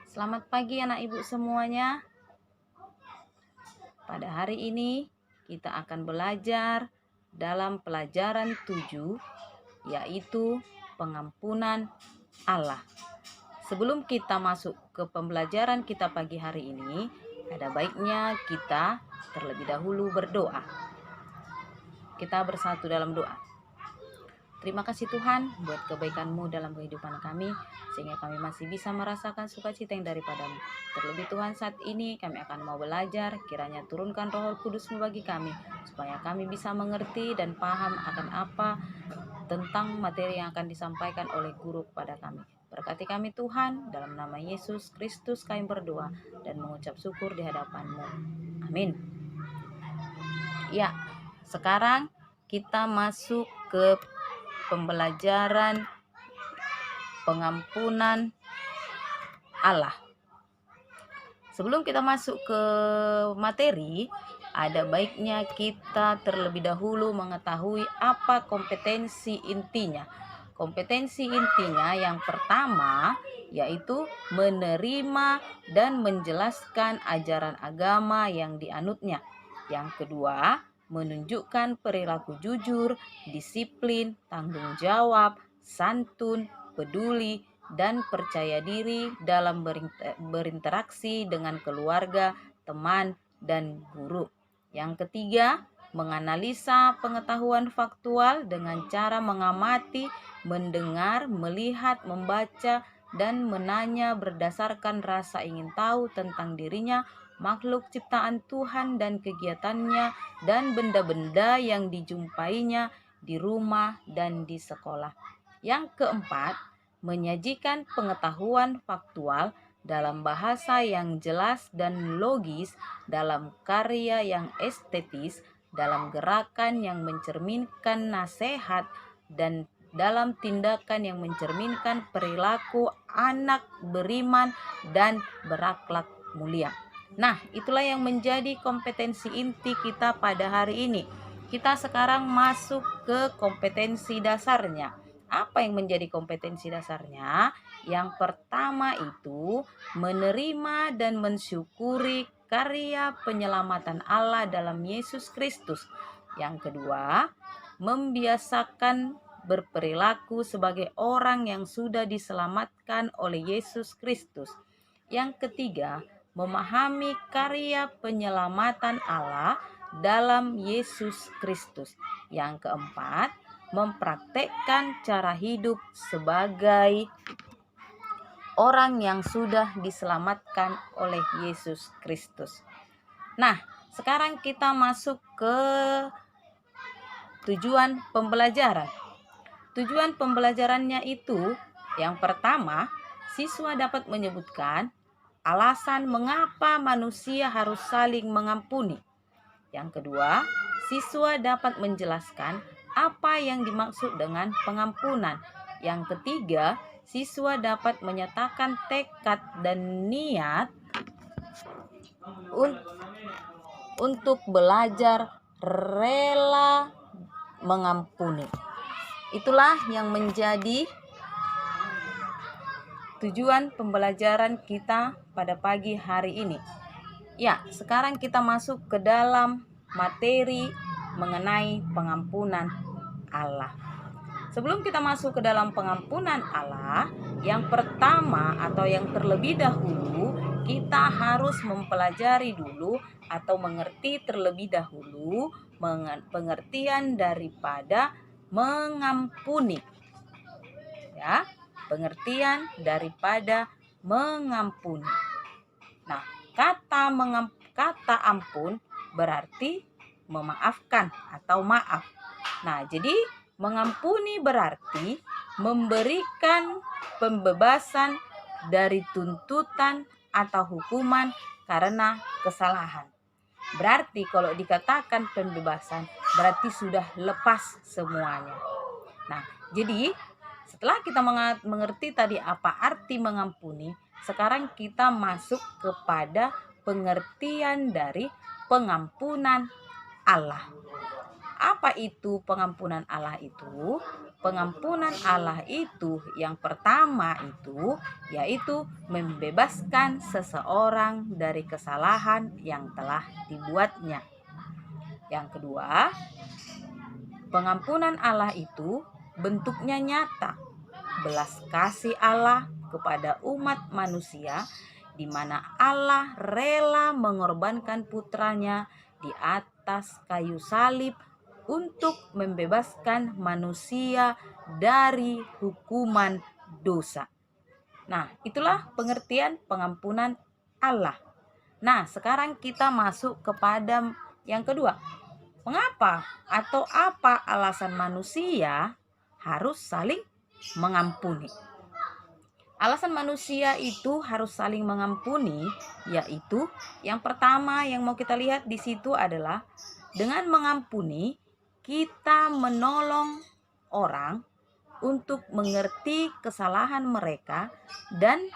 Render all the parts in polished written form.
Selamat pagi anak ibu semuanya. Pada hari ini kita akan belajar dalam pelajaran 7, yaitu pengampunan Allah. Sebelum kita masuk ke pembelajaran kita pagi hari ini, ada baiknya kita terlebih dahulu berdoa. Kita bersatu dalam doa. Terima kasih Tuhan buat kebaikan-Mu dalam kehidupan kami, sehingga kami masih bisa merasakan sukacita yang daripada-Mu. Terlebih Tuhan, saat ini kami akan mau belajar, kiranya turunkan Roh Kudus-Mu bagi kami, supaya kami bisa mengerti dan paham akan apa tentang materi yang akan disampaikan oleh guru kepada kami. Berkati kami Tuhan, dalam nama Yesus Kristus kami berdoa dan mengucap syukur di hadapan-Mu. Amin. Ya, sekarang kita masuk ke pembelajaran pengampunan Allah. Sebelum kita masuk ke materi, ada baiknya kita terlebih dahulu mengetahui apa kompetensi intinya. Kompetensi intinya yang pertama yaitu menerima dan menjelaskan ajaran agama yang dianutnya. Yang kedua, menunjukkan perilaku jujur, disiplin, tanggung jawab, santun, peduli, dan percaya diri dalam berinteraksi dengan keluarga, teman, dan guru. Yang ketiga, menganalisa pengetahuan faktual dengan cara mengamati, mendengar, melihat, membaca, dan menanya berdasarkan rasa ingin tahu tentang dirinya, makhluk ciptaan Tuhan dan kegiatannya, dan benda-benda yang dijumpainya di rumah dan di sekolah. Yang keempat, menyajikan pengetahuan faktual dalam bahasa yang jelas dan logis, dalam karya yang estetis, dalam gerakan yang mencerminkan nasihat, dan dalam tindakan yang mencerminkan perilaku anak beriman dan berakhlak mulia. Nah, itulah yang menjadi kompetensi inti kita pada hari ini. Kita sekarang masuk ke kompetensi dasarnya. Apa yang menjadi kompetensi dasarnya? Yang pertama itu menerima dan mensyukuri karya penyelamatan Allah dalam Yesus Kristus. Yang kedua, membiasakan berperilaku sebagai orang yang sudah diselamatkan oleh Yesus Kristus. Yang ketiga, memahami karya penyelamatan Allah dalam Yesus Kristus. Yang keempat, mempraktekkan cara hidup sebagai orang yang sudah diselamatkan oleh Yesus Kristus. Nah, sekarang kita masuk ke tujuan pembelajaran. Tujuan pembelajarannya itu, yang pertama, siswa dapat menyebutkan alasan mengapa manusia harus saling mengampuni. Yang kedua, siswa dapat menjelaskan apa yang dimaksud dengan pengampunan. Yang ketiga, siswa dapat menyatakan tekad dan niat untuk belajar rela mengampuni. Itulah yang menjadi tujuan pembelajaran kita pada pagi hari ini. Ya, sekarang kita masuk ke dalam materi mengenai pengampunan Allah. Sebelum kita masuk ke dalam pengampunan Allah, yang pertama atau yang terlebih dahulu kita harus mempelajari dulu atau mengerti terlebih dahulu pengertian daripada mengampuni. Ya, pengertian daripada mengampuni. Nah, kata ampun berarti memaafkan atau maaf. Nah, jadi mengampuni berarti memberikan pembebasan dari tuntutan atau hukuman karena kesalahan. Berarti kalau dikatakan pembebasan berarti sudah lepas semuanya. Nah, jadi setelah kita mengerti tadi apa arti mengampuni, sekarang kita masuk kepada pengertian dari pengampunan Allah. Apa itu pengampunan Allah itu? Pengampunan Allah itu yang pertama itu yaitu membebaskan seseorang dari kesalahan yang telah dibuatnya. Yang kedua, pengampunan Allah itu bentuknya nyata. Belas kasih Allah kepada umat manusia di mana Allah rela mengorbankan putranya di atas kayu salib untuk membebaskan manusia dari hukuman dosa. Nah, itulah pengertian pengampunan Allah. Nah, sekarang kita masuk kepada yang kedua. Mengapa atau apa alasan manusia harus saling mengampuni? Alasan manusia itu harus saling mengampuni, yaitu yang pertama yang mau kita lihat di situ adalah dengan mengampuni kita menolong orang untuk mengerti kesalahan mereka dan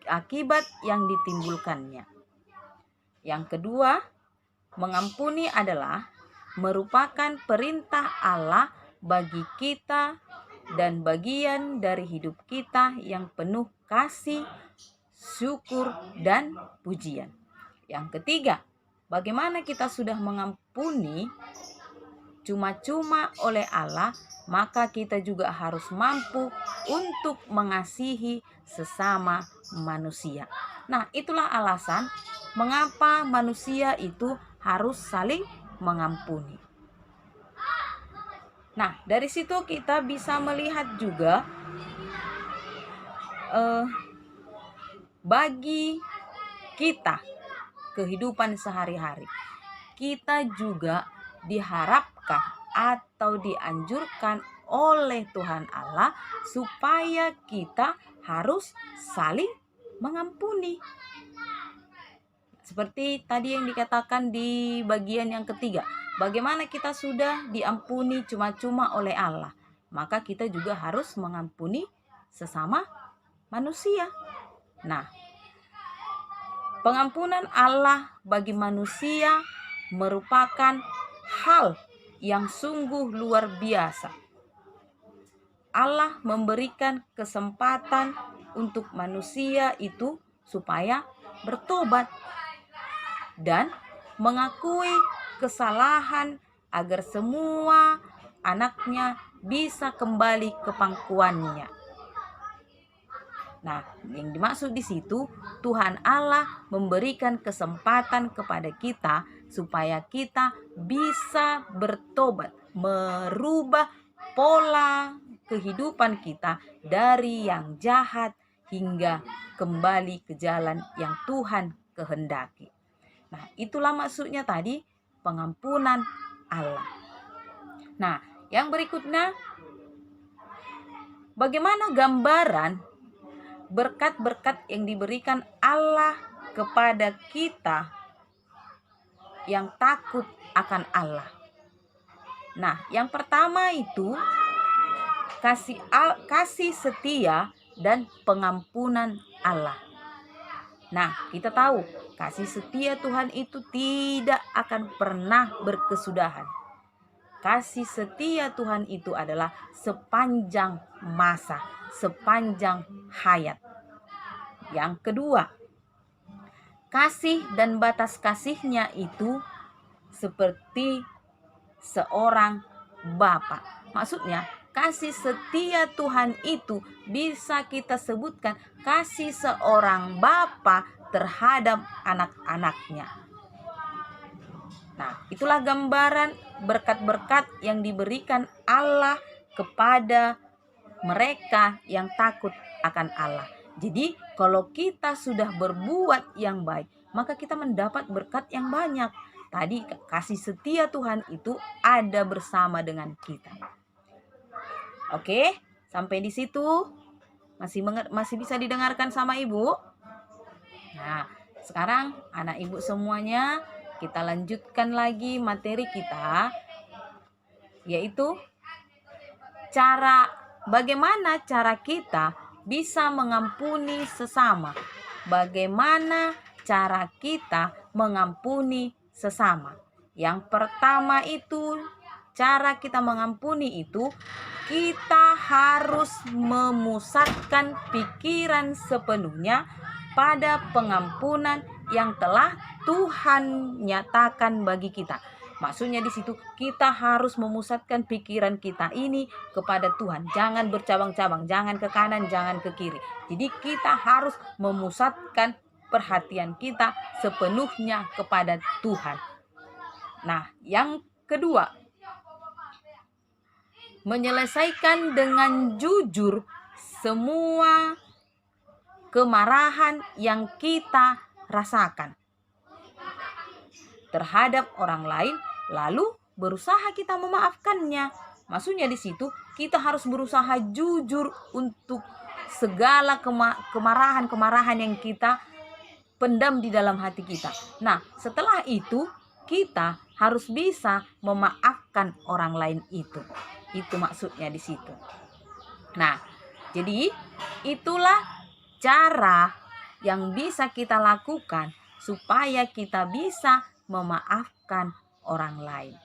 akibat yang ditimbulkannya. Yang kedua, mengampuni adalah merupakan perintah Allah bagi kita dan bagian dari hidup kita yang penuh kasih, syukur, dan pujian. Yang ketiga, bagaimana kita sudah mengampuni cuma-cuma oleh Allah, maka kita juga harus mampu untuk mengasihi sesama manusia. Nah, itulah alasan mengapa manusia itu harus saling mengampuni. Nah, dari situ kita bisa melihat juga bagi kita kehidupan sehari-hari, kita juga diharapkan atau dianjurkan oleh Tuhan Allah supaya kita harus saling mengampuni. Seperti tadi yang dikatakan di bagian yang ketiga, bagaimana kita sudah diampuni cuma-cuma oleh Allah, maka kita juga harus mengampuni sesama manusia. Nah, pengampunan Allah bagi manusia merupakan hal yang sungguh luar biasa. Allah memberikan kesempatan untuk manusia itu supaya bertobat dan mengakui kesalahan agar semua anaknya bisa kembali ke pangkuannya. Nah, yang dimaksud di situ, Tuhan Allah memberikan kesempatan kepada kita supaya kita bisa bertobat, merubah pola kehidupan kita dari yang jahat hingga kembali ke jalan yang Tuhan kehendaki. Nah, itulah maksudnya tadi pengampunan Allah. Nah, yang berikutnya, bagaimana gambaran berkat-berkat yang diberikan Allah kepada kita yang takut akan Allah. Nah, yang pertama itu kasih setia dan pengampunan Allah. Nah, kita tahu kasih setia Tuhan itu tidak akan pernah berkesudahan. Kasih setia Tuhan itu adalah sepanjang masa, sepanjang hayat. Yang kedua, kasih dan batas kasihnya itu seperti seorang bapa. Maksudnya, kasih setia Tuhan itu bisa kita sebutkan kasih seorang bapa terhadap anak-anaknya. Nah, itulah gambaran berkat-berkat yang diberikan Allah kepada mereka yang takut akan Allah. Jadi, kalau kita sudah berbuat yang baik, maka kita mendapat berkat yang banyak. Tadi kasih setia Tuhan itu ada bersama dengan kita. Oke, sampai di situ masih bisa didengarkan sama Ibu? Nah, sekarang anak Ibu semuanya, kita lanjutkan lagi materi kita, yaitu bagaimana cara kita bisa mengampuni sesama. Bagaimana cara kita mengampuni sesama? Yang pertama itu cara kita mengampuni itu, kita harus memusatkan pikiran sepenuhnya pada pengampunan yang telah Tuhan nyatakan bagi kita. Maksudnya di situ kita harus memusatkan pikiran kita ini kepada Tuhan. Jangan bercabang-cabang, jangan ke kanan, jangan ke kiri. Jadi kita harus memusatkan perhatian kita sepenuhnya kepada Tuhan. Nah, yang kedua, menyelesaikan dengan jujur semua kemarahan yang kita rasakan terhadap orang lain, lalu berusaha kita memaafkannya. Maksudnya di situ kita harus berusaha jujur untuk segala kemarahan yang kita pendam di dalam hati kita. Nah, setelah itu kita harus bisa memaafkan orang lain itu. Itu maksudnya di situ. Nah, jadi itulah cara yang bisa kita lakukan supaya kita bisa memaafkan orang lain.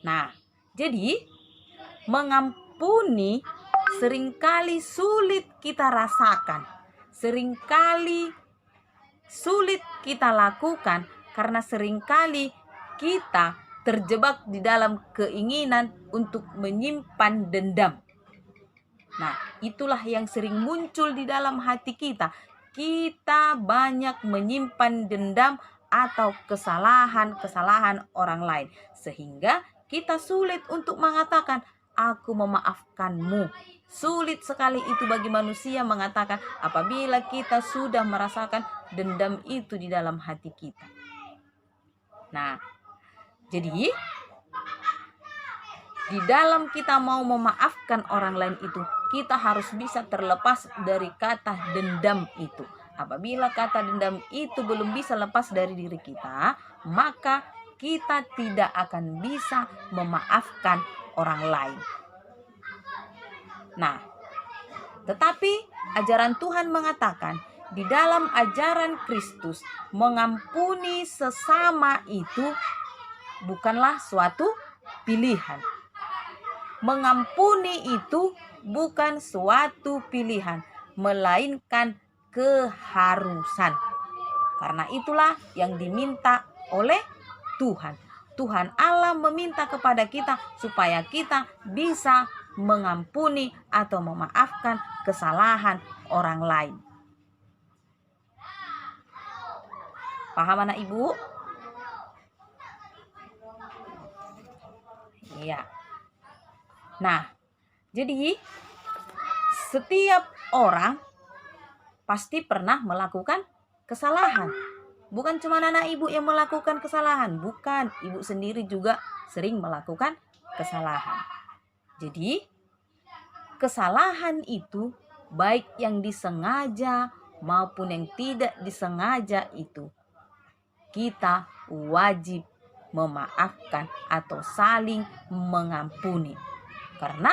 Nah, jadi mengampuni seringkali sulit kita rasakan, seringkali sulit kita lakukan karena seringkali kita terjebak di dalam keinginan untuk menyimpan dendam. Nah, itulah yang sering muncul di dalam hati kita. Kita banyak menyimpan dendam atau kesalahan orang lain, sehingga kita sulit untuk mengatakan aku memaafkanmu. Sulit sekali itu bagi manusia mengatakan apabila kita sudah merasakan dendam itu di dalam hati kita. Nah, jadi di dalam kita mau memaafkan orang lain itu, kita harus bisa terlepas dari kata dendam itu. Apabila kata dendam itu belum bisa lepas dari diri kita, maka kita tidak akan bisa memaafkan orang lain. Nah, tetapi ajaran Tuhan mengatakan di dalam ajaran Kristus, mengampuni sesama itu bukanlah suatu pilihan. Mengampuni itu bukan suatu pilihan, melainkan keharusan. Karena itulah yang diminta oleh Tuhan. Tuhan Allah meminta kepada kita supaya kita bisa mengampuni atau memaafkan kesalahan orang lain. Paham anak ibu? Iya. Nah, jadi setiap orang pasti pernah melakukan kesalahan. Bukan cuma anak ibu yang melakukan kesalahan, bukan. Ibu sendiri juga sering melakukan kesalahan. Jadi, kesalahan itu baik yang disengaja maupun yang tidak disengaja itu, kita wajib memaafkan atau saling mengampuni. Karena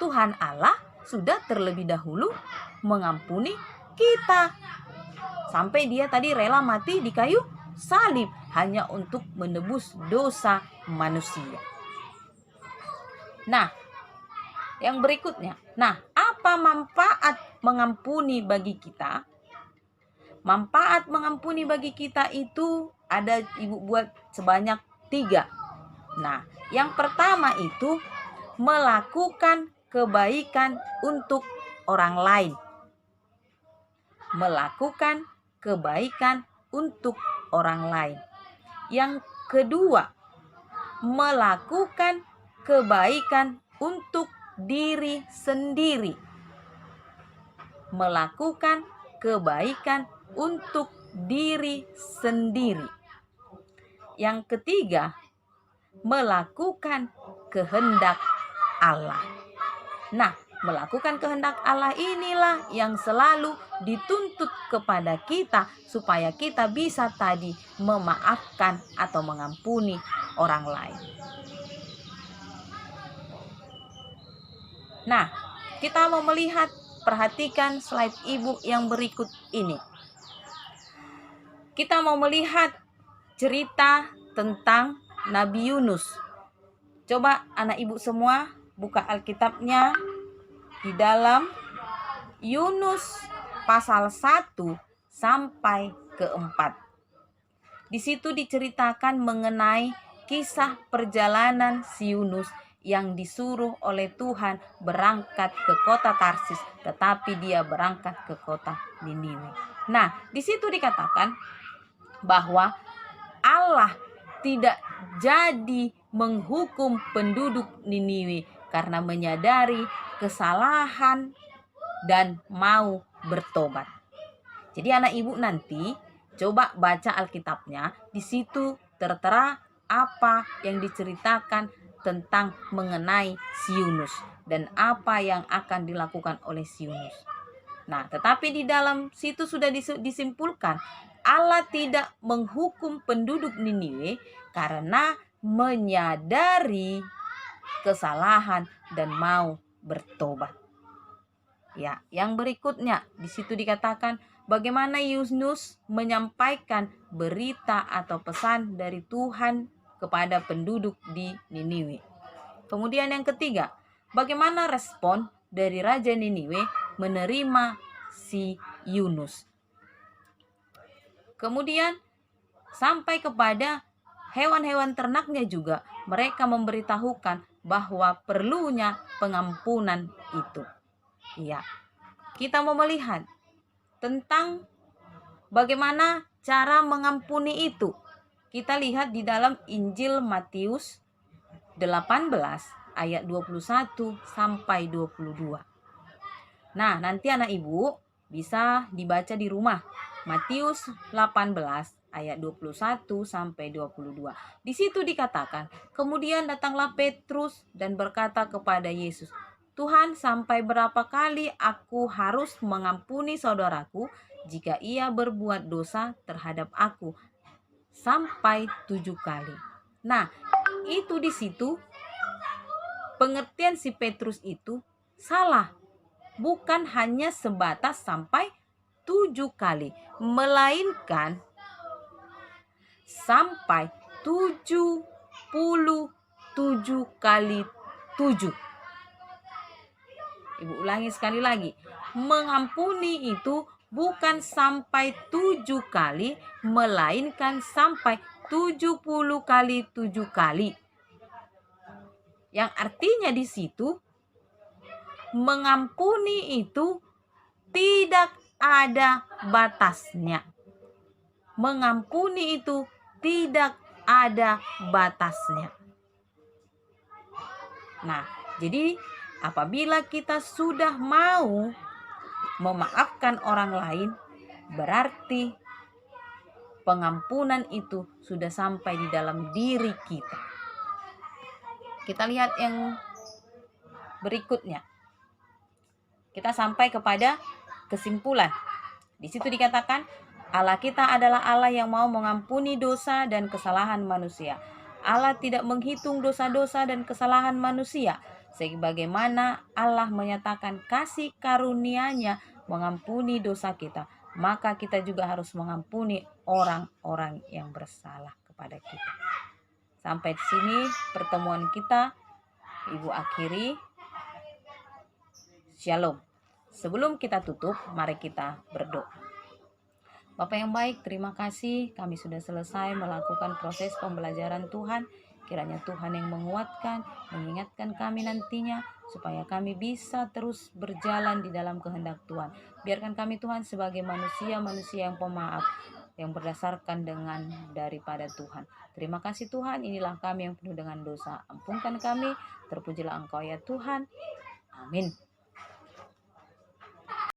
Tuhan Allah sudah terlebih dahulu mengampuni kita. Sampai dia tadi rela mati di kayu salib hanya untuk menebus dosa manusia. Nah, yang berikutnya. Nah, apa manfaat mengampuni bagi kita? Manfaat mengampuni bagi kita itu ada ibu buat sebanyak 3. Nah, yang pertama itu melakukan kebaikan untuk orang lain. Melakukan kebaikan untuk orang lain. Yang kedua, melakukan kebaikan untuk diri sendiri. Melakukan kebaikan untuk diri sendiri. Yang ketiga, melakukan kehendak Allah. Nah, melakukan kehendak Allah inilah yang selalu dituntut kepada kita supaya kita bisa tadi memaafkan atau mengampuni orang lain. Nah, kita mau melihat, perhatikan slide ibu yang berikut ini. Kita mau melihat cerita tentang Nabi Yunus. Coba anak ibu semua buka Alkitabnya di dalam Yunus pasal 1 sampai ke 4. Di situ diceritakan mengenai kisah perjalanan si Yunus yang disuruh oleh Tuhan berangkat ke kota Tarsis, tetapi dia berangkat ke kota Niniwe. Nah, di situ dikatakan bahwa Allah tidak jadi menghukum penduduk Niniwe karena menyadari kesalahan dan mau bertobat. Jadi anak ibu nanti coba baca Alkitabnya, di situ tertera apa yang diceritakan tentang mengenai si Yunus dan apa yang akan dilakukan oleh si Yunus. Nah, tetapi di dalam situ sudah disimpulkan Allah tidak menghukum penduduk Niniwe karena menyadari kesalahan dan mau bertobat. Ya, yang berikutnya di situ dikatakan bagaimana Yunus menyampaikan berita atau pesan dari Tuhan kepada penduduk di Niniwe. Kemudian yang ketiga, bagaimana respon dari Raja Niniwe menerima si Yunus. Kemudian sampai kepada hewan-hewan ternaknya juga mereka memberitahukan bahwa perlunya pengampunan itu. Ya, kita mau melihat tentang bagaimana cara mengampuni itu. Kita lihat di dalam Injil Matius 18 ayat 21 sampai 22. Nah, nanti anak ibu bisa dibaca di rumah. Matius 18 ayat 21 sampai 22. Di situ dikatakan, kemudian datanglah Petrus dan berkata kepada Yesus, Tuhan, sampai berapa kali aku harus mengampuni saudaraku jika ia berbuat dosa terhadap aku? Sampai 7 kali. Nah, itu di situ pengertian si Petrus itu salah. Bukan hanya sebatas sampai 7 kali, melainkan sampai 77 kali 7. Ibu ulangi sekali lagi. Mengampuni itu bukan sampai 7 kali, melainkan sampai 70 kali 7 kali. Yang artinya di situ mengampuni itu tidak ada batasnya. Mengampuni itu tidak ada batasnya. Nah, jadi apabila kita sudah mau memaafkan orang lain, berarti pengampunan itu sudah sampai di dalam diri kita. Kita lihat yang berikutnya. Kita sampai kepada kesimpulan. Di situ dikatakan, Allah kita adalah Allah yang mau mengampuni dosa dan kesalahan manusia. Allah tidak menghitung dosa-dosa dan kesalahan manusia. Sebagaimana Allah menyatakan kasih karunia-Nya mengampuni dosa kita, maka kita juga harus mengampuni orang-orang yang bersalah kepada kita. Sampai di sini pertemuan kita, Ibu akhiri. Shalom. Sebelum kita tutup, mari kita berdoa. Bapak yang baik, terima kasih kami sudah selesai melakukan proses pembelajaran Tuhan. Kiranya Tuhan yang menguatkan, mengingatkan kami nantinya supaya kami bisa terus berjalan di dalam kehendak Tuhan. Biarkan kami Tuhan sebagai manusia yang pemaaf, yang berdasarkan dengan daripada Tuhan. Terima kasih Tuhan, inilah kami yang penuh dengan dosa. Ampunkan kami, terpujilah Engkau ya Tuhan. Amin.